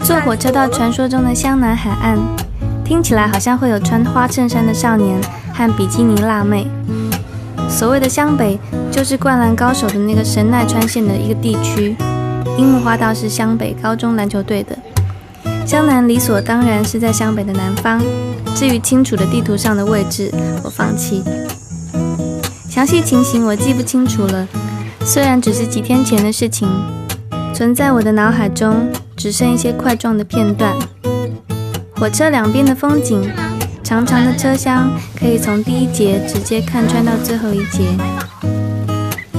坐火车到传说中的湘南海岸，听起来好像会有穿花衬衫的少年和比基尼辣妹。所谓的湘北，就是灌篮高手的那个神奈川县的一个地区。樱木花道是湘北高中篮球队的，湘南理所当然是在湘北的南方。至于清楚的地图上的位置，我放弃。详细情形我记不清楚了，虽然只是几天前的事情，存在我的脑海中只剩一些块状的片段。火车两边的风景，长长的车厢可以从第一节直接看穿到最后一节。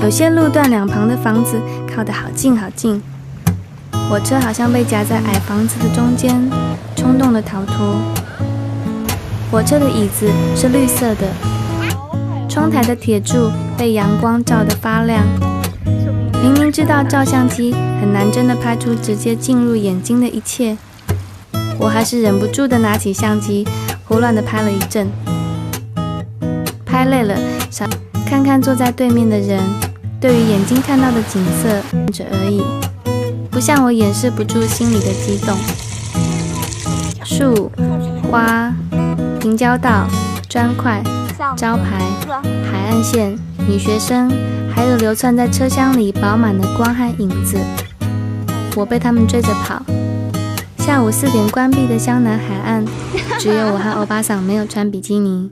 有些路段两旁的房子靠得好近好近，火车好像被夹在矮房子的中间，冲动的逃脱。火车的椅子是绿色的，窗台的铁柱被阳光照得发亮。明明知道照相机很难真的拍出直接进入眼睛的一切，我还是忍不住的拿起相机，胡乱的拍了一阵。拍累了，想看看坐在对面的人，对于眼睛看到的景色着而已，不像我掩饰不住心里的激动。树、花、平交道、砖块、招牌、海岸线、女学生，还有流窜在车厢里饱满的光和影子，我被他们追着跑。下午4点关闭的湘南海岸，只有我和欧巴桑没有穿比基尼。